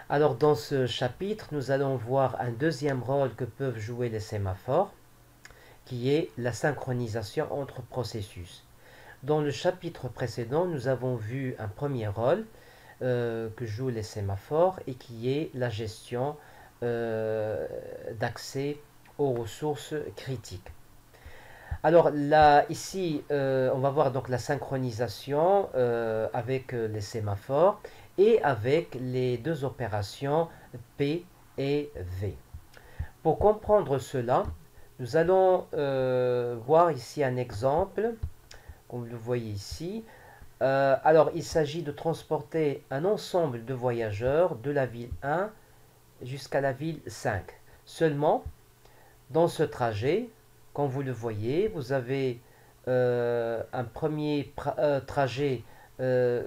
Alors dans ce chapitre, nous allons voir un deuxième rôle que peuvent jouer les sémaphores, qui est la synchronisation entre processus. Dans le chapitre précédent, nous avons vu un premier rôle que jouent les sémaphores et qui est la gestion d'accès aux ressources critiques. Alors là, ici, on va voir donc la synchronisation avec les sémaphores et avec les deux opérations P et V. Pour comprendre cela, nous allons voir ici un exemple, comme vous le voyez ici. Alors, il s'agit de transporter un ensemble de voyageurs de la ville 1 jusqu'à la ville 5. Seulement, dans ce trajet, comme vous le voyez, vous avez un premier trajet euh,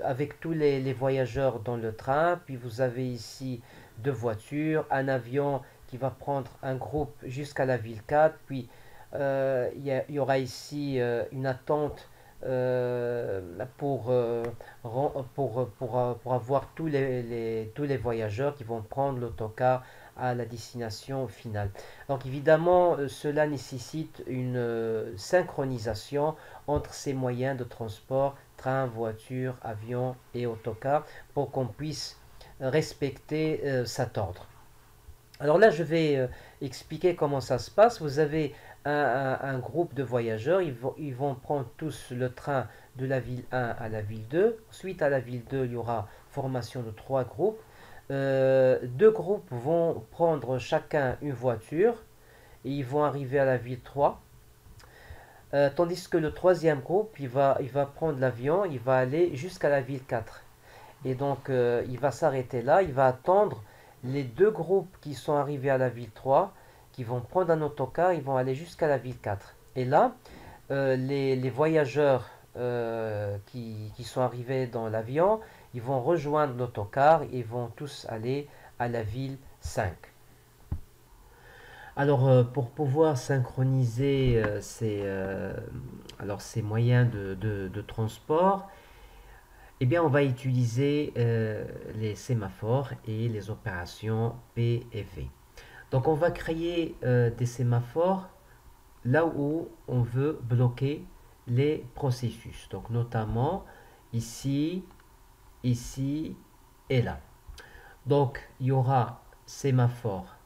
avec tous les voyageurs dans le train, puis vous avez ici deux voitures, un avion qui va prendre un groupe jusqu'à la ville 4, puis il y aura ici une attente pour avoir tous les voyageurs qui vont prendre l'autocar à la destination finale. Donc évidemment, cela nécessite une synchronisation entre ces moyens de transport, train, voiture, avion et autocar, pour qu'on puisse respecter cet ordre. Alors là, je vais expliquer comment ça se passe. Vous avez un groupe de voyageurs, ils vont prendre tous le train de la ville 1 à la ville 2. Ensuite, à la ville 2, il y aura formation de trois groupes. Deux groupes vont prendre chacun une voiture et ils vont arriver à la ville 3. Tandis que le troisième groupe, il va prendre l'avion, il va aller jusqu'à la ville 4. Et donc, il va s'arrêter là, il va attendre les deux groupes qui sont arrivés à la ville 3, qui vont prendre un autocar, ils vont aller jusqu'à la ville 4. Et là, les voyageurs qui sont arrivés dans l'avion, ils vont rejoindre l'autocar et vont tous aller à la ville 5. Alors, pour pouvoir synchroniser ces moyens de transport, eh bien, on va utiliser les sémaphores et les opérations P et V. Donc, on va créer des sémaphores là où on veut bloquer les processus. Donc, notamment ici, ici et là. Donc, il y aura sémaphore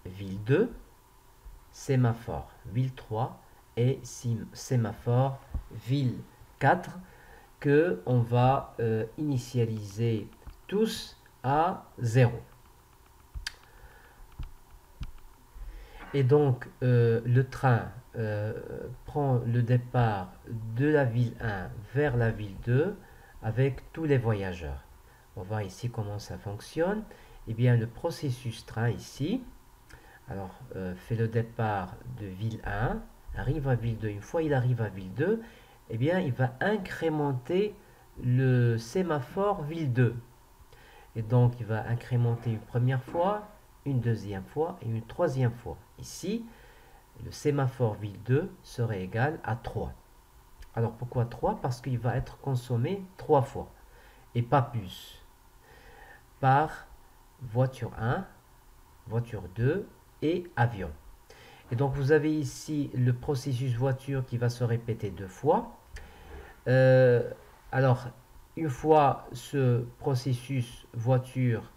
ville 2, sémaphore ville 3 et sémaphore ville 4 que on va initialiser tous à 0. Et donc, le train prend le départ de la ville 1 vers la ville 2 avec tous les voyageurs. On va voir ici comment ça fonctionne. Eh bien, le processus train ici, alors fait le départ de ville 1, arrive à ville 2. Une fois il arrive à ville 2, eh bien, il va incrémenter le sémaphore ville 2. Et donc, il va incrémenter une première fois, une deuxième fois et une troisième fois. Ici, le sémaphore ville 2 serait égal à 3. Alors, pourquoi 3? Parce qu'il va être consommé 3 fois et pas plus par voiture 1, voiture 2 et avion. Et donc, vous avez ici le processus voiture qui va se répéter 2 fois. Alors, une fois ce processus voiture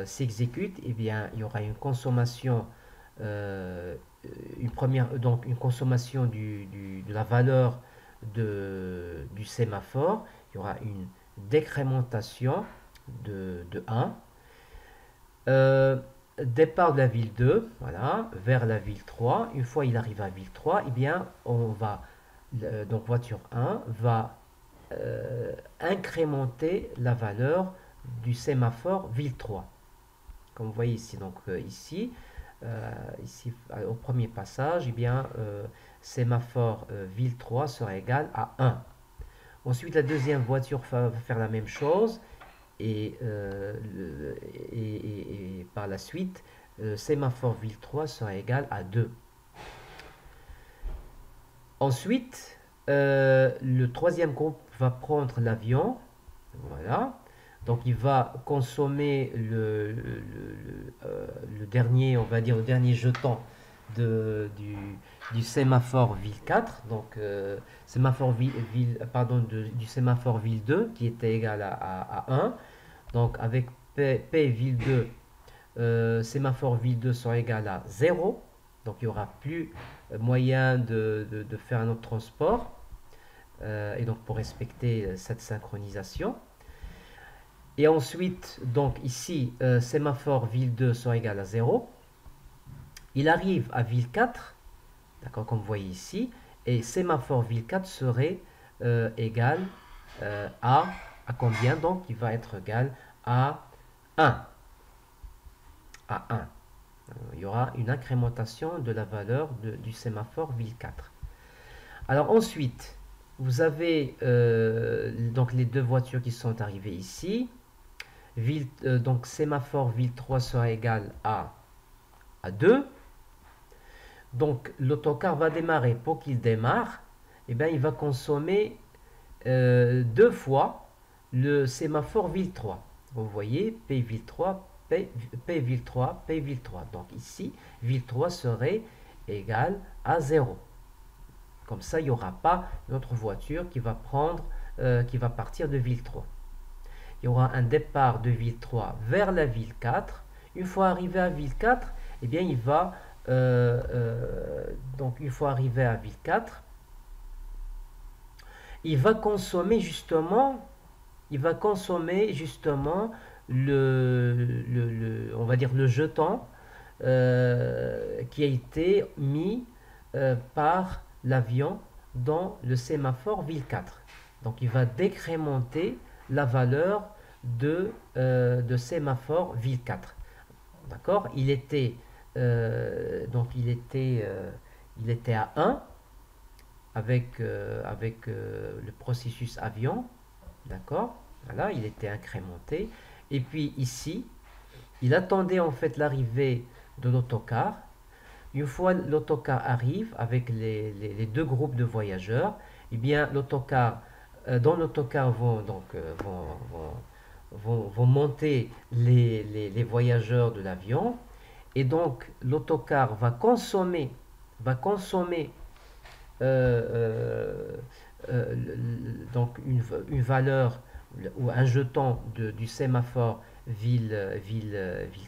s'exécute, eh bien, il y aura une consommation, donc une consommation de la valeur du sémaphore. Il y aura une décrémentation de 1. Départ de la ville 2, voilà, vers la ville 3. Une fois il arrive à ville 3, eh bien, donc voiture 1 va incrémenter la valeur du sémaphore ville 3. Comme vous voyez ici, donc ici, au premier passage, eh bien, sémaphore ville 3 sera égal à 1. Ensuite, la deuxième voiture va faire la même chose et, par la suite, sémaphore ville 3 sera égal à 2. Ensuite, le troisième groupe va prendre l'avion. Voilà. Donc il va consommer le dernier, on va dire, le dernier jeton du sémaphore ville 4, donc sémaphore du sémaphore ville 2 qui était égal à 1. Donc avec P ville 2, sémaphore ville 2 sera égal à 0. Donc il n'y aura plus moyen de faire un autre transport. Et donc pour respecter cette synchronisation. Et ensuite, donc ici, sémaphore ville 2 sera égal à 0. Il arrive à ville 4, d'accord, comme vous voyez ici, et sémaphore ville 4 serait égal à combien? Donc il va être égal à 1. À 1. Il y aura une incrémentation de la valeur du sémaphore ville 4. Alors ensuite, vous avez donc les deux voitures qui sont arrivées ici. Donc sémaphore ville 3 sera égal à 2. Donc l'autocar va démarrer. Pour qu'il démarre, eh bien, il va consommer 2 fois le sémaphore ville 3. Vous voyez, P ville 3, P ville 3, P ville 3. Donc ici, ville 3 serait égal à 0. Comme ça, il n'y aura pas notre voiture qui va partir de ville 3. Il y aura un départ de ville 3 vers la ville 4. Une fois arrivé à ville 4, eh bien, il va donc une fois arrivé à ville 4, il va consommer justement on va dire le jeton qui a été mis par l'avion dans le sémaphore ville 4. Donc il va décrémenter la valeur de sémaphore ville 4. D'accord? Il était à 1 avec le processus avion. D'accord? Voilà, il était incrémenté. Et puis ici, il attendait en fait l'arrivée de l'autocar. Une fois l'autocar arrive avec les deux groupes de voyageurs, eh bien dans l'autocar vont monter les voyageurs de l'avion, et donc l'autocar va consommer donc une valeur ou un jeton du sémaphore ville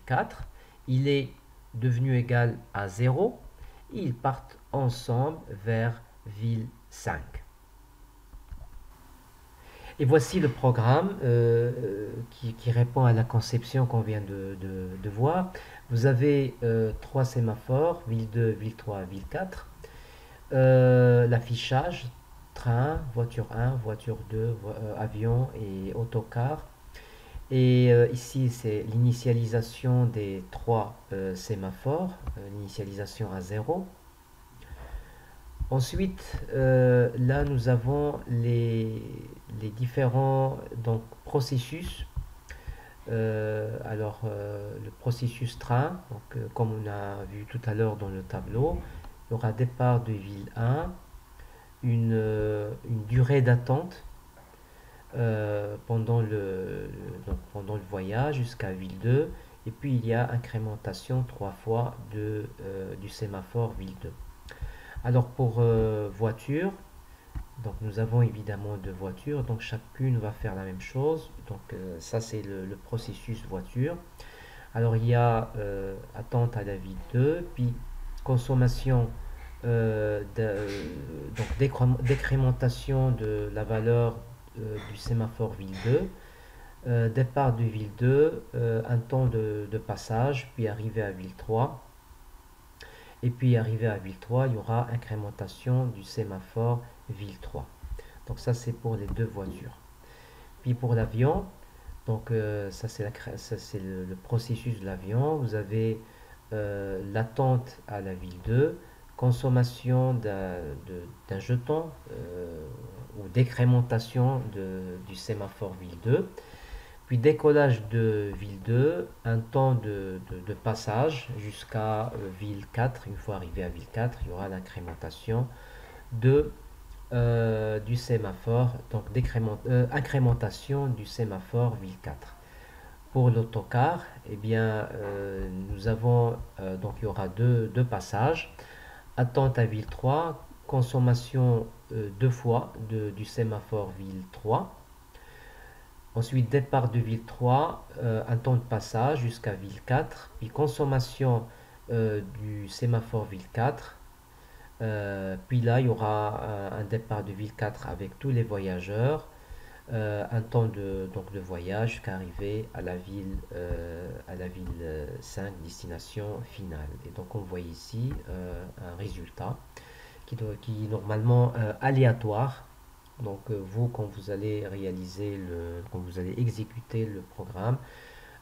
4. Il est devenu égal à 0. Ils partent ensemble vers ville 5. Et voici le programme qui répond à la conception qu'on vient de voir. Vous avez 3 sémaphores, ville 2, ville 3, ville 4. L'affichage, train, voiture 1, voiture 2, avion et autocar. Et ici, c'est l'initialisation des 3 sémaphores, l'initialisation à 0. Ensuite, là, nous avons les différents processus. Le processus train, donc, comme on a vu tout à l'heure dans le tableau, il y aura départ de ville 1, une durée d'attente pendant le voyage jusqu'à ville 2, et puis il y a incrémentation 3 fois du sémaphore ville 2. Alors pour voiture, donc nous avons évidemment 2 voitures, donc chacune va faire la même chose. Donc ça c'est le processus voiture. Alors il y a attente à la ville 2, puis consommation, donc décrémentation de la valeur du sémaphore ville 2, départ de ville 2, un temps de passage, puis arrivée à ville 3. Et puis arrivé à ville 3, il y aura incrémentation du sémaphore ville 3. Donc ça c'est pour les 2 voitures. Puis pour l'avion, donc ça c'est le processus de l'avion. Vous avez l'attente à la ville 2, consommation d'un jeton ou décrémentation du sémaphore ville 2. Puis décollage de ville 2, un temps de passage jusqu'à ville 4. Une fois arrivé à ville 4, il y aura l'incrémentation de du sémaphore, donc incrémentation du sémaphore ville 4. Pour l'autocar, eh bien, nous avons, donc il y aura deux passages. Attente à ville 3, consommation deux fois du sémaphore ville 3. Ensuite, départ de ville 3, un temps de passage jusqu'à ville 4, puis consommation du sémaphore ville 4. Puis là, il y aura un départ de ville 4 avec tous les voyageurs, un temps donc de voyage jusqu'à arriver à la ville 5, destination finale. Et donc on voit ici un résultat qui est normalement aléatoire. Donc vous, quand vous allez quand vous allez exécuter le programme,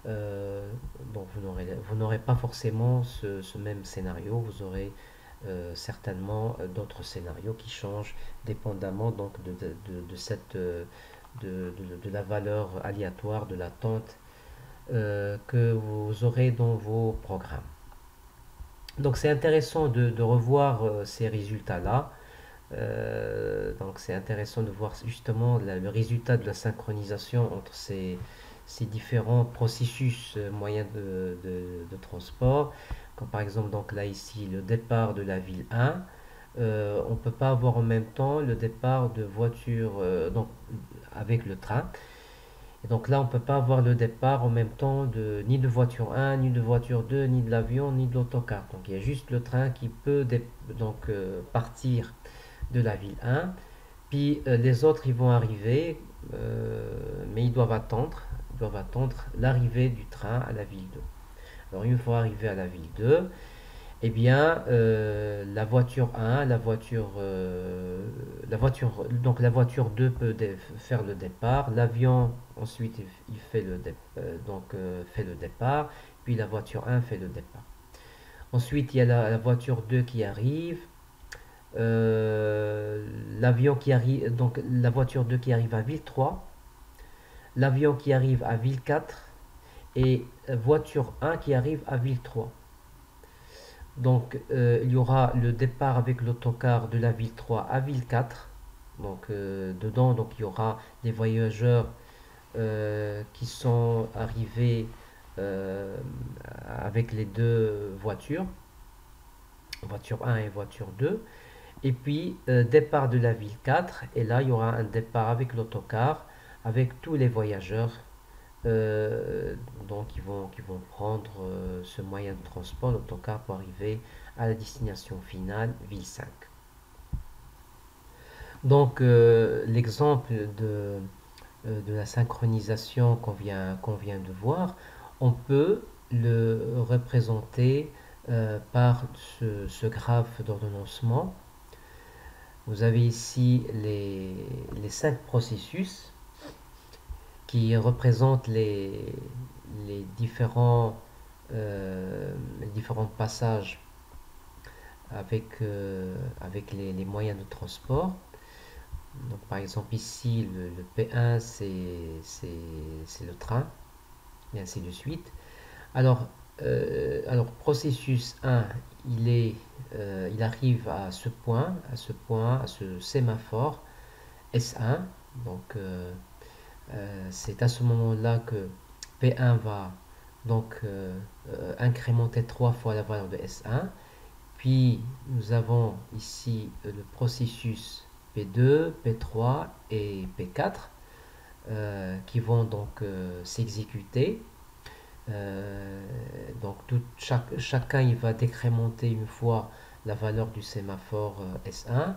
euh, donc vous n'aurez pas forcément ce même scénario, vous aurez certainement d'autres scénarios qui changent dépendamment donc de la valeur aléatoire de l'attente que vous aurez dans vos programmes. Donc c'est intéressant de revoir ces résultats-là. Donc c'est intéressant de voir justement le résultat de la synchronisation entre ces différents processus moyens de transport. Comme par exemple donc là ici le départ de la ville 1. On ne peut pas avoir en même temps le départ de voiture donc avec le train. Et donc là, on ne peut pas avoir le départ en même temps ni de voiture 1, ni de voiture 2, ni de l'avion, ni de l'autocar. Donc il y a juste le train qui peut donc, partir de la ville 1. Puis les autres, ils vont arriver, mais ils doivent attendre l'arrivée du train à la ville 2. Alors une fois arrivé à la ville 2, eh bien, la voiture 1, donc la voiture 2 peut faire le départ. L'avion, ensuite, il fait fait le départ. Puis la voiture 1 fait le départ. Ensuite, il y a la voiture 2 qui arrive. L'avion qui arrive, donc la voiture 2 qui arrive à ville 3. L'avion qui arrive à ville 4. Et voiture 1 qui arrive à ville 3. Donc, il y aura le départ avec l'autocar de la ville 3 à ville 4. Donc, dedans, donc, il y aura des voyageurs qui sont arrivés avec les deux voitures, voiture 1 et voiture 2. Et puis, départ de la ville 4. Et là, il y aura un départ avec l'autocar, avec tous les voyageurs euh, donc qui vont prendre ce moyen de transport, l'autocar, pour arriver à la destination finale, ville 5. Donc l'exemple de la synchronisation qu'on vient de voir, on peut le représenter par ce graphe d'ordonnancement. Vous avez ici les 5 processus qui représentent les différents passages avec les moyens de transport. Donc, par exemple, ici, le P1, c'est le train, et ainsi de suite. Alors processus 1, il arrive à ce point, à ce sémaphore S1. Donc, c'est à ce moment-là que P1 va donc incrémenter 3 fois la valeur de S1. Puis nous avons ici le processus P2, P3 et P4 qui vont donc s'exécuter. Donc chacun il va décrémenter une fois la valeur du sémaphore S1.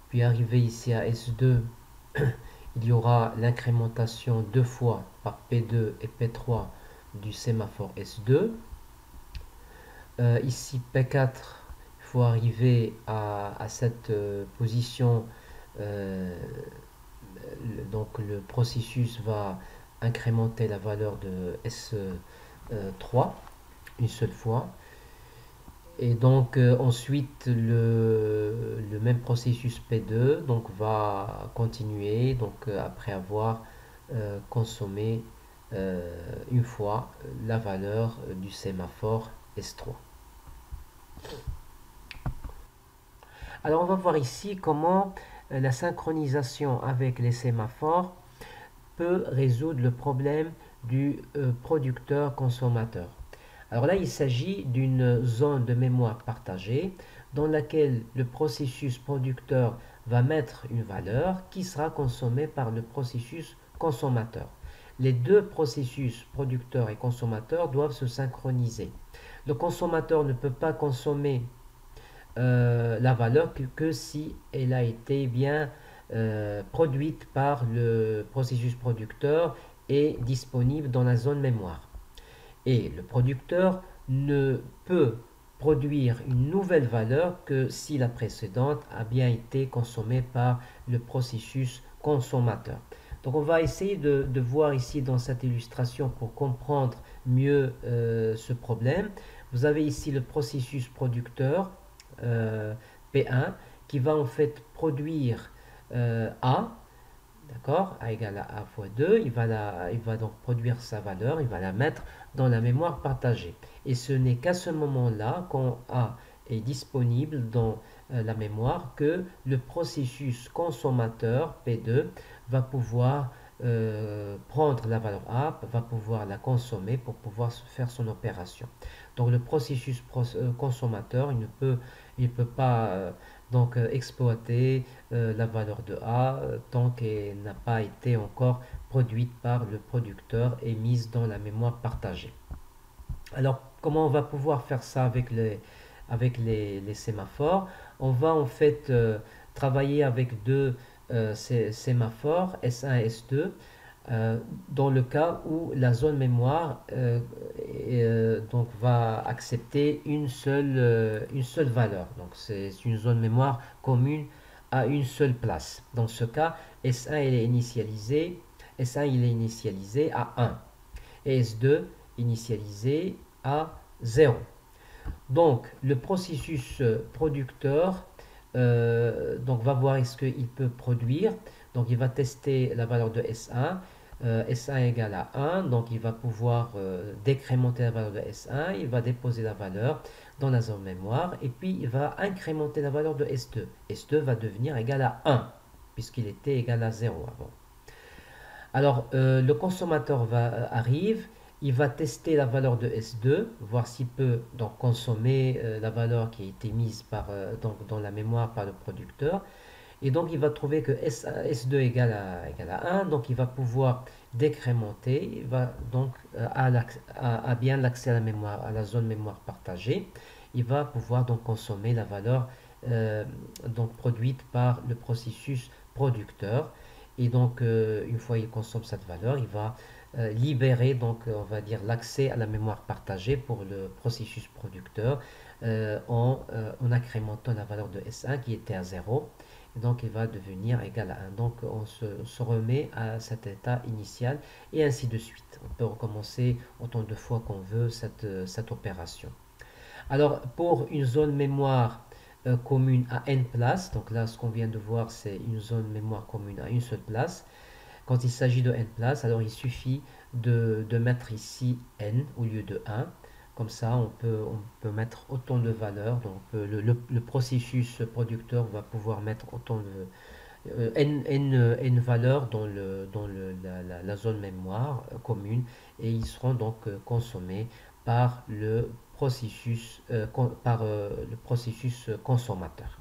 Puis arrivé ici à S2, il y aura l'incrémentation deux fois par P2 et P3 du sémaphore S2. Ici P4, il faut arriver à cette position. Donc le processus va incrémenter la valeur de S3 une seule fois. Et donc ensuite le même processus P2 donc, va continuer donc, après avoir consommé une fois la valeur du sémaphore S3. Alors on va voir ici comment la synchronisation avec les sémaphores peut résoudre le problème du producteur-consommateur. Alors là, il s'agit d'une zone de mémoire partagée dans laquelle le processus producteur va mettre une valeur qui sera consommée par le processus consommateur. Les deux processus producteur et consommateur doivent se synchroniser. Le consommateur ne peut pas consommer la valeur que si elle a été bien produite par le processus producteur et disponible dans la zone mémoire. Et le producteur ne peut produire une nouvelle valeur que si la précédente a bien été consommée par le processus consommateur. Donc on va essayer de voir ici dans cette illustration pour comprendre mieux ce problème. Vous avez ici le processus producteur P1 qui va en fait produire A, d'accord, A égale à A fois 2, il va donc produire sa valeur, il va la mettre dans la mémoire partagée. Et ce n'est qu'à ce moment-là, quand A est disponible dans la mémoire, que le processus consommateur P2 va pouvoir prendre la valeur A, va pouvoir la consommer pour pouvoir faire son opération. Donc le processus consommateur, il ne peut pas donc exploiter la valeur de A tant qu'elle n'a pas été encore produite par le producteur et mise dans la mémoire partagée. Alors, comment on va pouvoir faire ça avec les sémaphores? On va en fait travailler avec deux sémaphores, S1 et S2, dans le cas où la zone mémoire donc va accepter une seule valeur. Donc, c'est une zone mémoire commune à une seule place. Dans ce cas, S1 il est initialisé, S1 il est initialisé à 1 et S2 initialisé à 0. Donc le processus producteur donc va voir est-ce qu'il peut produire. Donc il va tester la valeur de S1. S1 égale à 1, donc il va pouvoir décrémenter la valeur de S1, il va déposer la valeur dans la zone mémoire, et puis il va incrémenter la valeur de S2. S2 va devenir égal à 1, puisqu'il était égal à 0 avant. Alors, le consommateur arrive, il va tester la valeur de S2, voir s'il peut donc consommer la valeur qui a été mise donc, dans la mémoire par le producteur. Et donc, il va trouver que S2 égale à 1, donc il va pouvoir décrémenter, il va donc à bien l'accès à la mémoire, à la zone mémoire partagée, il va pouvoir donc consommer la valeur donc produite par le processus producteur. Et donc, une fois il consomme cette valeur, il va libérer, donc, on va dire, l'accès à la mémoire partagée pour le processus producteur en incrémentant la valeur de S1 qui était à 0. Et donc, il va devenir égal à 1. Donc, on se remet à cet état initial et ainsi de suite. On peut recommencer autant de fois qu'on veut cette opération. Alors, pour une zone mémoire commune à n places, donc là, ce qu'on vient de voir, c'est une zone mémoire commune à une seule place. Quand il s'agit de n places, alors il suffit de mettre ici n au lieu de 1. Comme ça, on peut mettre autant de valeurs. Donc, le processus producteur va pouvoir mettre autant de n valeurs dans la zone mémoire commune et ils seront donc consommés par le processus consommateur.